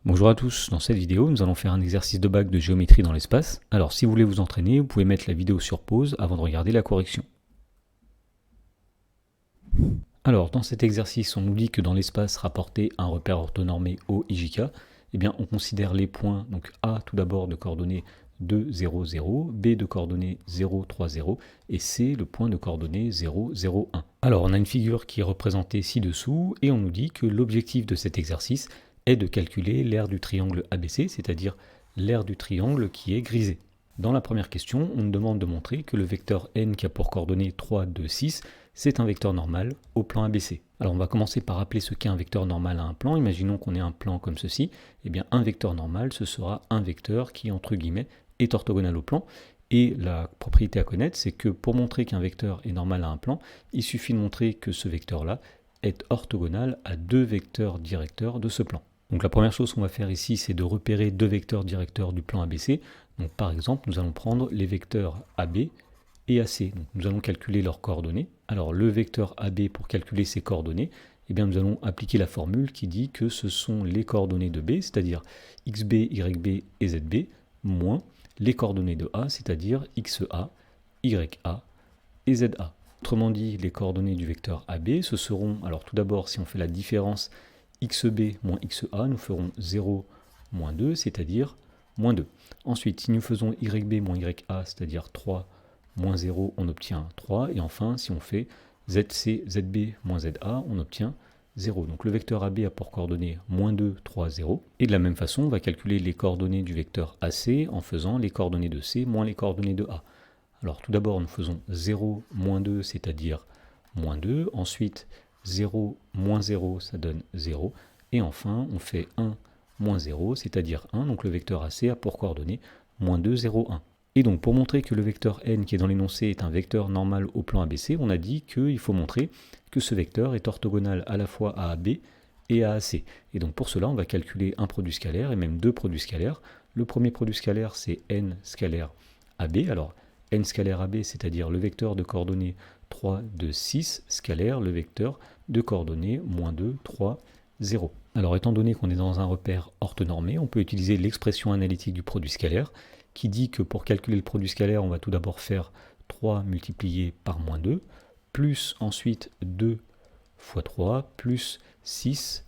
Bonjour à tous, dans cette vidéo nous allons faire un exercice de bac de géométrie dans l'espace. Alors si vous voulez vous entraîner, vous pouvez mettre la vidéo sur pause avant de regarder la correction. Alors dans cet exercice on nous dit que dans l'espace rapporté un repère orthonormé OIJK, eh bien on considère les points, donc A tout d'abord de coordonnées 2, 0, 0, B de coordonnées 0, 3, 0 et C le point de coordonnées 0, 0, 1. Alors on a une figure qui est représentée ci-dessous et on nous dit que l'objectif de cet exercice est de calculer l'aire du triangle ABC, c'est-à-dire l'aire du triangle qui est grisé. Dans la première question, on nous demande de montrer que le vecteur n qui a pour coordonnées 3, 2, 6, c'est un vecteur normal au plan ABC. Alors on va commencer par rappeler ce qu'est un vecteur normal à un plan. Imaginons qu'on ait un plan comme ceci. Eh bien un vecteur normal, ce sera un vecteur qui, entre guillemets, est orthogonal au plan. Et la propriété à connaître, c'est que pour montrer qu'un vecteur est normal à un plan, il suffit de montrer que ce vecteur-là est orthogonal à deux vecteurs directeurs de ce plan. Donc la première chose qu'on va faire ici, c'est de repérer deux vecteurs directeurs du plan ABC. Donc par exemple, nous allons prendre les vecteurs AB et AC. Donc nous allons calculer leurs coordonnées. Alors le vecteur AB, pour calculer ses coordonnées, eh bien, nous allons appliquer la formule qui dit que ce sont les coordonnées de B, c'est-à-dire XB, YB et ZB, moins les coordonnées de A, c'est-à-dire XA, YA et ZA. Autrement dit, les coordonnées du vecteur AB, ce seront, alors tout d'abord, si on fait la différence XB moins XA, nous ferons 0 moins 2, c'est-à-dire moins 2. Ensuite, si nous faisons YB moins YA, c'est-à-dire 3 moins 0, on obtient 3. Et enfin, si on fait ZC, ZB moins ZA, on obtient 0. Donc le vecteur AB a pour coordonnées moins 2, 3, 0. Et de la même façon, on va calculer les coordonnées du vecteur AC en faisant les coordonnées de C moins les coordonnées de A. Alors tout d'abord, nous faisons 0 moins 2, c'est-à-dire moins 2. Ensuite, 0 moins 0, ça donne 0. Et enfin, on fait 1 moins 0, c'est-à-dire 1. Donc le vecteur AC a pour coordonnées moins 2, 0, 1. Et donc pour montrer que le vecteur n qui est dans l'énoncé est un vecteur normal au plan ABC, on a dit qu'il faut montrer que ce vecteur est orthogonal à la fois à AB et à AC. Et donc pour cela, on va calculer un produit scalaire et même deux produits scalaires. Le premier produit scalaire, c'est n scalaire AB. Alors n scalaire AB, c'est-à-dire le vecteur de coordonnées 3, 2, 6, scalaire, le vecteur de coordonnées moins 2, 3, 0. Alors étant donné qu'on est dans un repère orthonormé, on peut utiliser l'expression analytique du produit scalaire qui dit que pour calculer le produit scalaire, on va tout d'abord faire 3 multiplié par moins 2, plus ensuite 2 fois 3, plus 6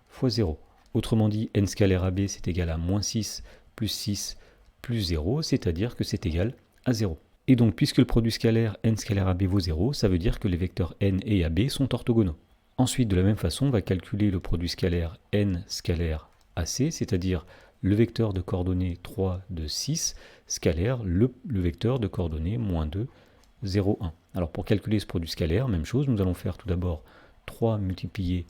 fois 0. Autrement dit, n scalaire AB, c'est égal à moins 6 plus 0, c'est-à-dire que c'est égal à 0. Et donc, puisque le produit scalaire n scalaire AB vaut 0, ça veut dire que les vecteurs n et AB sont orthogonaux. Ensuite, de la même façon, on va calculer le produit scalaire n scalaire AC, c'est-à-dire le vecteur de coordonnées 3, 2, 6, scalaire, le vecteur de coordonnées moins 2, 0, 1. Alors pour calculer ce produit scalaire, même chose, nous allons faire tout d'abord 3 multiplié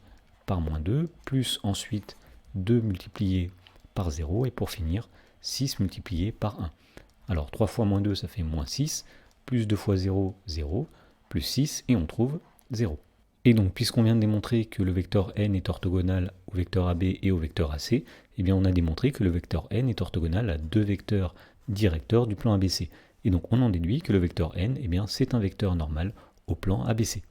par moins 2, plus ensuite 2 multiplié par 0, et pour finir, 6 multiplié par 1. Alors 3 fois moins 2, ça fait moins 6, plus 2 fois 0, 0, plus 6, et on trouve 0. Et donc, puisqu'on vient de démontrer que le vecteur n est orthogonal au vecteur AB et au vecteur AC, eh bien on a démontré que le vecteur n est orthogonal à deux vecteurs directeurs du plan ABC. Et donc on en déduit que le vecteur n, eh bien, c'est un vecteur normal au plan ABC.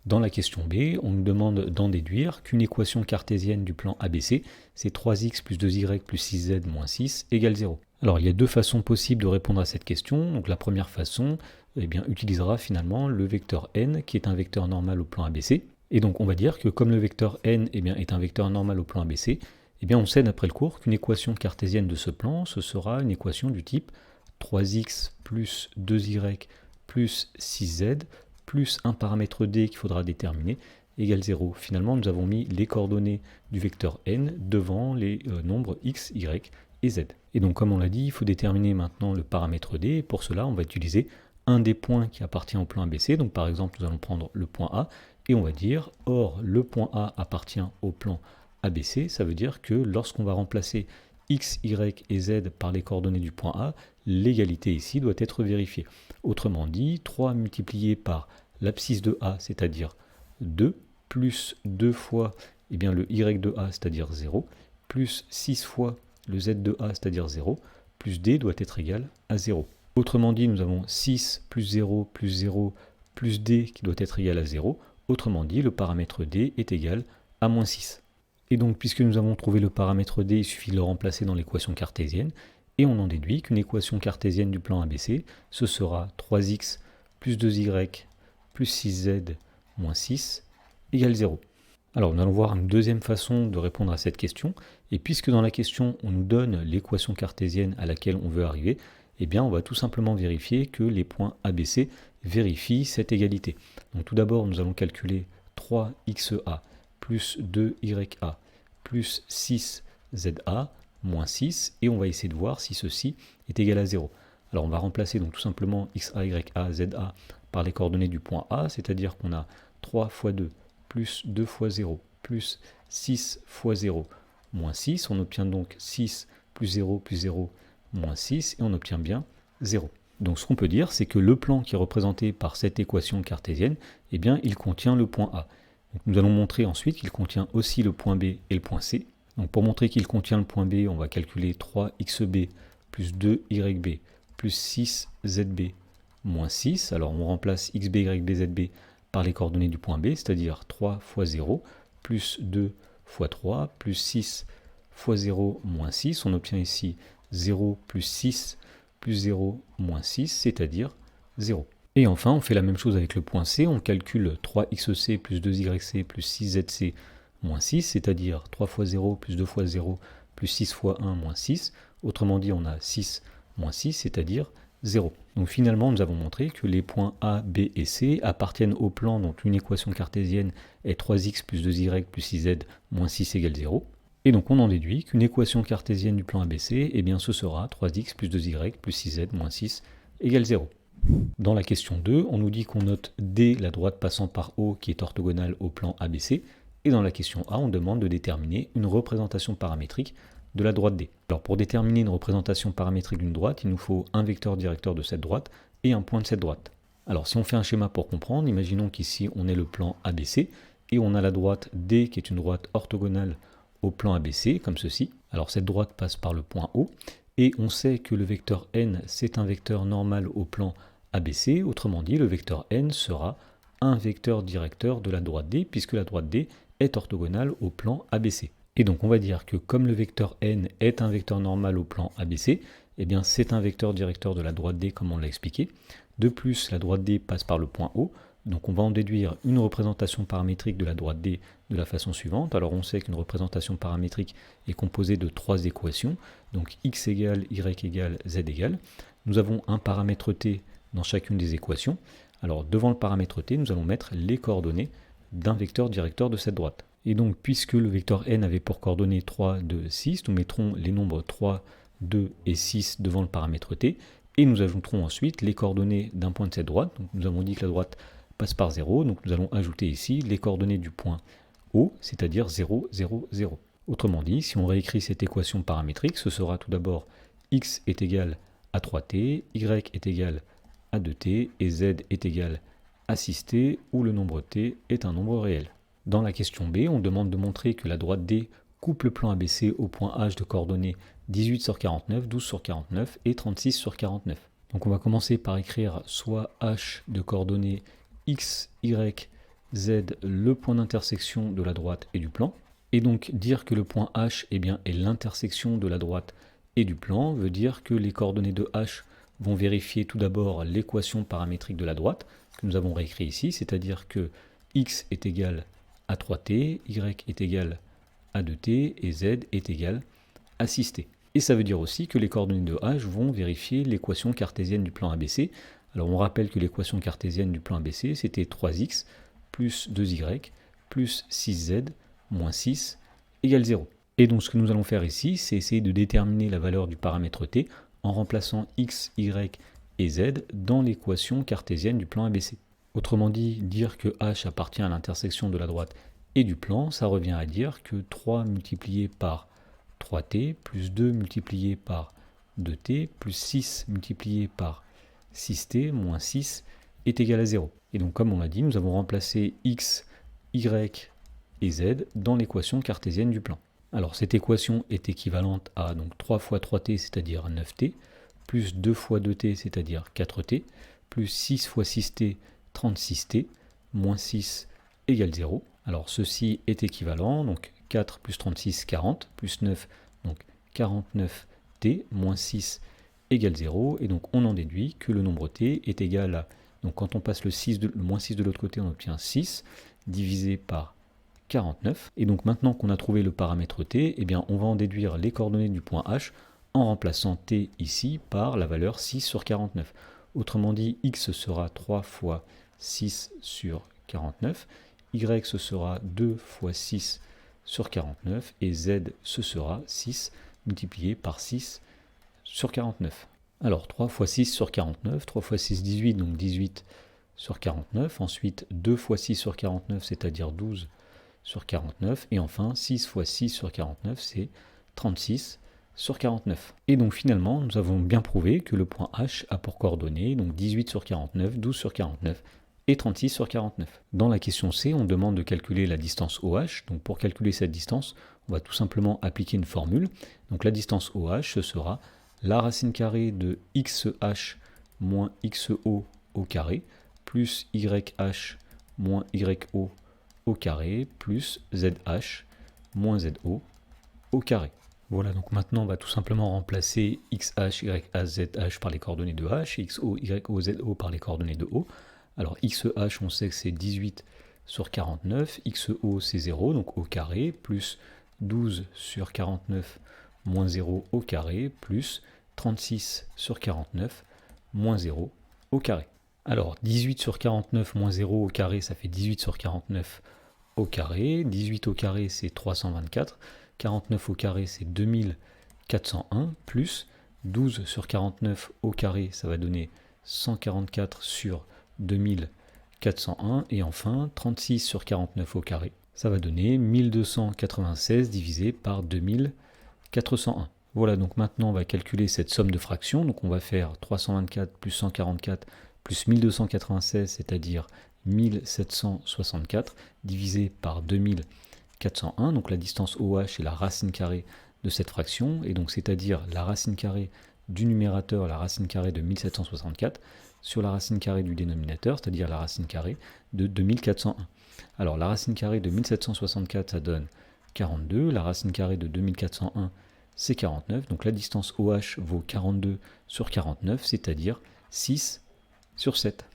Dans la question B, on nous demande d'en déduire qu'une équation cartésienne du plan ABC, c'est 3x plus 2y plus 6z moins 6 égale 0. Alors il y a deux façons possibles de répondre à cette question. Donc la première façon, eh bien, utilisera finalement le vecteur n qui est un vecteur normal au plan ABC. Et donc on va dire que comme le vecteur n eh bien, est un vecteur normal au plan ABC, eh bien, on sait d'après le cours qu'une équation cartésienne de ce plan, ce sera une équation du type 3x plus 2y plus 6z plus un paramètre d qu'il faudra déterminer égale 0. Finalement, nous avons mis les coordonnées du vecteur n devant les nombres x, y et z. Et donc, comme on l'a dit, il faut déterminer maintenant le paramètre d. Et pour cela, on va utiliser un des points qui appartient au plan ABC. Donc, par exemple, nous allons prendre le point A et on va dire, or, le point A appartient au plan ABC. Ça veut dire que lorsqu'on va remplacer x, y et z par les coordonnées du point A, l'égalité ici doit être vérifiée. Autrement dit, 3 multiplié par l'abscisse de A, c'est-à-dire 2, plus 2 fois eh bien, le y de A, c'est-à-dire 0, plus 6 fois le z de A, c'est-à-dire 0, plus d doit être égal à 0. Autrement dit, nous avons 6 plus 0 plus 0 plus d qui doit être égal à 0. Autrement dit, le paramètre d est égal à moins 6. Et donc, puisque nous avons trouvé le paramètre d, il suffit de le remplacer dans l'équation cartésienne. Et on en déduit qu'une équation cartésienne du plan ABC, ce sera 3x plus 2y plus 6z moins 6 égale 0. Alors nous allons voir une deuxième façon de répondre à cette question. Et puisque dans la question, on nous donne l'équation cartésienne à laquelle on veut arriver, eh bien on va tout simplement vérifier que les points ABC vérifient cette égalité. Donc tout d'abord, nous allons calculer 3xa plus 2ya plus 6za moins 6, et on va essayer de voir si ceci est égal à 0. Alors on va remplacer donc tout simplement xa, ya, za par les coordonnées du point A, c'est-à-dire qu'on a 3 fois 2 plus 2 fois 0 plus 6 fois 0 moins 6. On obtient donc 6 plus 0 moins 6, et on obtient bien 0. Donc ce qu'on peut dire, c'est que le plan qui est représenté par cette équation cartésienne, eh bien il contient le point A. Donc, nous allons montrer ensuite qu'il contient aussi le point B et le point C. Donc pour montrer qu'il contient le point B, on va calculer 3xb plus 2yb plus 6zb moins 6. Alors on remplace xb, yb, zb par les coordonnées du point B, c'est-à-dire 3 fois 0 plus 2 fois 3 plus 6 fois 0 moins 6. On obtient ici 0 plus 6 plus 0 moins 6, c'est-à-dire 0. Et enfin, on fait la même chose avec le point C. On calcule 3xc plus 2yc plus 6zc moins 6, c'est-à-dire 3 fois 0 plus 2 fois 0 plus 6 fois 1 moins 6. Autrement dit, on a 6 moins 6, c'est-à-dire 0. Donc finalement, nous avons montré que les points A, B et C appartiennent au plan dont une équation cartésienne est 3x plus 2y plus 6z moins 6 égale 0. Et donc on en déduit qu'une équation cartésienne du plan ABC, eh bien ce sera 3x plus 2y plus 6z moins 6 égale 0. Dans la question 2, on nous dit qu'on note D, la droite passant par O, qui est orthogonale au plan ABC. Et dans la question A, on demande de déterminer une représentation paramétrique de la droite D. Alors pour déterminer une représentation paramétrique d'une droite, il nous faut un vecteur directeur de cette droite et un point de cette droite. Alors si on fait un schéma pour comprendre, imaginons qu'ici on ait le plan ABC et on a la droite D qui est une droite orthogonale au plan ABC, comme ceci. Alors cette droite passe par le point O, et on sait que le vecteur n, c'est un vecteur normal au plan ABC, autrement dit, le vecteur n sera un vecteur directeur de la droite D, puisque la droite D est orthogonale au plan ABC. Et donc on va dire que comme le vecteur n est un vecteur normal au plan ABC, eh bien c'est un vecteur directeur de la droite D, comme on l'a expliqué. De plus, la droite D passe par le point O, donc on va en déduire une représentation paramétrique de la droite D de la façon suivante. Alors on sait qu'une représentation paramétrique est composée de trois équations, donc x égale, y égale, z égale. Nous avons un paramètre t dans chacune des équations. Alors devant le paramètre t, nous allons mettre les coordonnées d'un vecteur directeur de cette droite. Et donc puisque le vecteur n avait pour coordonnées 3, 2, 6, nous mettrons les nombres 3, 2 et 6 devant le paramètre t, et nous ajouterons ensuite les coordonnées d'un point de cette droite. Donc nous avons dit que la droite passe par 0, donc nous allons ajouter ici les coordonnées du point O, c'est-à-dire 0, 0, 0. Autrement dit, si on réécrit cette équation paramétrique, ce sera tout d'abord x est égal à 3t, y est égal à 2t, et z est égal à 6t, où le nombre t est un nombre réel. Dans la question B, on demande de montrer que la droite D coupe le plan ABC au point H de coordonnées 18 sur 49, 12 sur 49 et 36 sur 49. Donc on va commencer par écrire soit H de coordonnées x, y, z, le point d'intersection de la droite et du plan. Et donc dire que le point H est l'intersection de la droite et du plan veut dire que les coordonnées de H vont vérifier tout d'abord l'équation paramétrique de la droite, que nous avons réécrit ici, c'est-à-dire que x est égal à 3t, y est égal à 2t et z est égal à 6t. Et ça veut dire aussi que les coordonnées de H vont vérifier l'équation cartésienne du plan ABC. Alors on rappelle que l'équation cartésienne du plan ABC, c'était 3x plus 2y plus 6z moins 6 égale 0. Et donc ce que nous allons faire ici, c'est essayer de déterminer la valeur du paramètre t en remplaçant x, y et z dans l'équation cartésienne du plan ABC. Autrement dit, dire que h appartient à l'intersection de la droite et du plan, ça revient à dire que 3 multiplié par 3t plus 2 multiplié par 2t plus 6 multiplié par 6t moins 6 est égal à 0. Et donc comme on l'a dit, nous avons remplacé x, y et z dans l'équation cartésienne du plan. Alors cette équation est équivalente à donc 3 fois 3t, c'est-à-dire 9t, plus 2 fois 2t, c'est-à-dire 4t, plus 6 fois 6t, 36t, moins 6 égale 0. Alors ceci est équivalent, donc 4 plus 36, 40, plus 9, donc 49t, moins 6 égale 0, et donc on en déduit que le nombre t est égal à, donc quand on passe le moins 6 de l'autre côté, on obtient 6, divisé par 49, et donc maintenant qu'on a trouvé le paramètre t, eh bien on va en déduire les coordonnées du point H en remplaçant t ici par la valeur 6 sur 49. Autrement dit, x sera 3 fois 6 sur 49, y ce sera 2 fois 6 sur 49, et z ce sera 6 multiplié par 6 sur 49. Alors 3 fois 6 sur 49, 3 fois 6, 18, donc 18 sur 49. Ensuite 2 fois 6 sur 49, c'est-à-dire 12 sur 49. Et enfin 6 fois 6 sur 49, c'est 36 sur 49. Et donc finalement, nous avons bien prouvé que le point H a pour coordonnées donc 18 sur 49, 12 sur 49 et 36 sur 49. Dans la question C, on demande de calculer la distance OH. Donc pour calculer cette distance, on va tout simplement appliquer une formule. Donc la distance OH, ce sera la racine carrée de XH moins XO au carré, plus YH moins YO au carré, plus ZH moins ZO au carré. Voilà, donc maintenant on va tout simplement remplacer XH, YH, ZH par les coordonnées de H, XO, YO, ZO par les coordonnées de O. Alors XH, on sait que c'est 18 sur 49, XO c'est 0, donc au carré, plus 12 sur 49 moins 0 au carré, plus 36 sur 49 moins 0 au carré. Alors 18 sur 49 moins 0 au carré, ça fait 18 sur 49 au carré, 18 au carré c'est 324, 49 au carré c'est 2401, plus 12 sur 49 au carré, ça va donner 144 sur 2401, et enfin 36 sur 49 au carré, ça va donner 1296 divisé par 2401. Voilà, donc maintenant on va calculer cette somme de fractions, donc on va faire 324 plus 144 plus 1296, c'est-à-dire 1764, divisé par 2401, donc la distance OH est la racine carrée de cette fraction, et donc c'est-à-dire la racine carrée du numérateur, la racine carrée de 1764, sur la racine carrée du dénominateur, c'est-à-dire la racine carrée de 2401. Alors la racine carrée de 1764, ça donne 42, la racine carrée de 2401, c'est 49, donc la distance OH vaut 42 sur 49, c'est-à-dire 6 sur 7.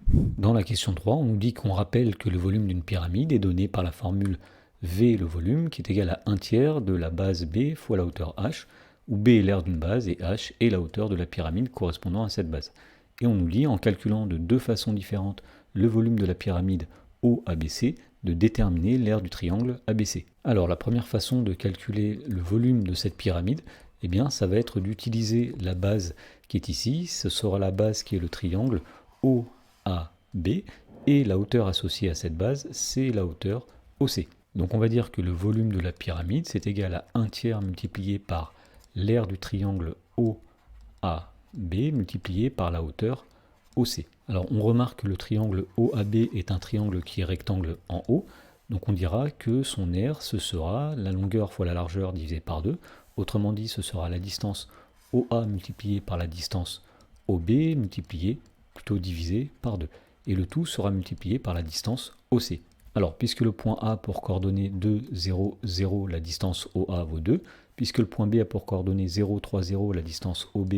Dans la question 3, on nous dit qu'on rappelle que le volume d'une pyramide est donné par la formule V le volume, qui est égal à 1 tiers de la base B fois la hauteur H, où B est l'aire d'une base et H est la hauteur de la pyramide correspondant à cette base. Et on nous dit, en calculant de deux façons différentes le volume de la pyramide OABC, de déterminer l'aire du triangle ABC. Alors la première façon de calculer le volume de cette pyramide, eh bien, ça va être d'utiliser la base qui est ici. Ce sera la base qui est le triangle OAB, et la hauteur associée à cette base, c'est la hauteur OC. Donc on va dire que le volume de la pyramide, c'est égal à 1 tiers multiplié par l'aire du triangle OAB multiplié par la hauteur OC. Alors on remarque que le triangle OAB est un triangle qui est rectangle en haut, donc on dira que son aire, ce sera la longueur fois la largeur divisé par 2, autrement dit ce sera la distance OA multipliée par la distance OB divisé par 2, et le tout sera multiplié par la distance OC. Alors puisque le point A a pour coordonnées 2, 0, 0, la distance OA vaut 2, puisque le point B a pour coordonnées 0, 3, 0, la distance OB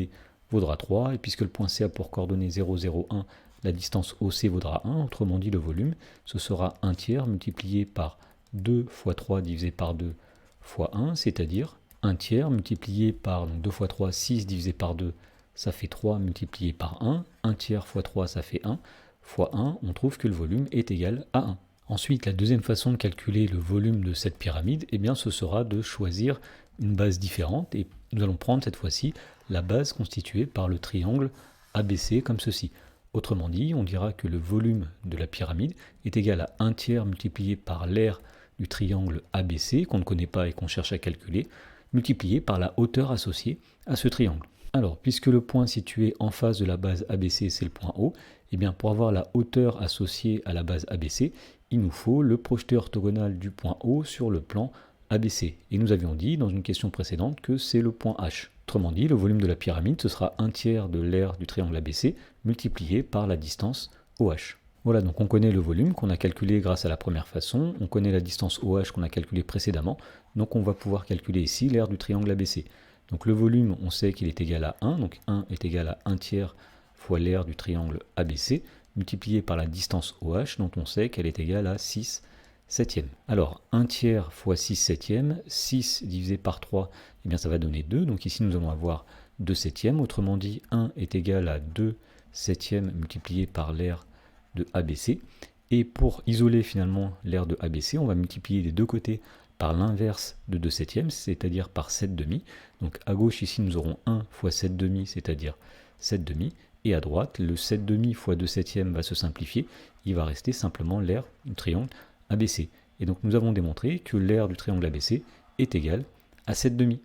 vaudra 3, et puisque le point C a pour coordonnées 0, 0, 1, la distance OC vaudra 1, autrement dit le volume, ce sera 1 tiers multiplié par 2 fois 3 divisé par 2 fois 1, c'est-à-dire 1 tiers multiplié par donc 2 fois 3, 6 divisé par 2, ça fait 3 multiplié par 1, 1 tiers fois 3, ça fait 1, fois 1, on trouve que le volume est égal à 1. Ensuite, la deuxième façon de calculer le volume de cette pyramide, eh bien, ce sera de choisir une base différente, et nous allons prendre cette fois-ci la base constituée par le triangle ABC comme ceci. Autrement dit, on dira que le volume de la pyramide est égal à 1 tiers multiplié par l'aire du triangle ABC, qu'on ne connaît pas et qu'on cherche à calculer, multiplié par la hauteur associée à ce triangle. Alors, puisque le point situé en face de la base ABC, c'est le point O, eh bien, pour avoir la hauteur associée à la base ABC, il nous faut le projeté orthogonal du point O sur le plan ABC. Et nous avions dit dans une question précédente que c'est le point H. Autrement dit, le volume de la pyramide, ce sera 1 tiers de l'aire du triangle ABC multiplié par la distance OH. Voilà, donc on connaît le volume qu'on a calculé grâce à la première façon, on connaît la distance OH qu'on a calculée précédemment, donc on va pouvoir calculer ici l'aire du triangle ABC. Donc le volume, on sait qu'il est égal à 1, donc 1 est égal à 1 tiers fois l'aire du triangle ABC, multiplié par la distance OH, dont on sait qu'elle est égale à 6 septièmes. Alors 1 tiers fois 6 septièmes, 6 divisé par 3, eh bien ça va donner 2, donc ici nous allons avoir 2 septièmes, autrement dit 1 est égal à 2 septièmes multiplié par l'aire de ABC. Et pour isoler finalement l'aire de ABC, on va multiplier les deux côtés par l'inverse de 2 septièmes, c'est-à-dire par 7 demi. Donc à gauche ici nous aurons 1 fois 7 demi, c'est-à-dire 7 demi. Et à droite, le 7 demi fois 2 septièmes va se simplifier. Il va rester simplement l'aire du triangle ABC. Et donc nous avons démontré que l'aire du triangle ABC est égale à 7 demi.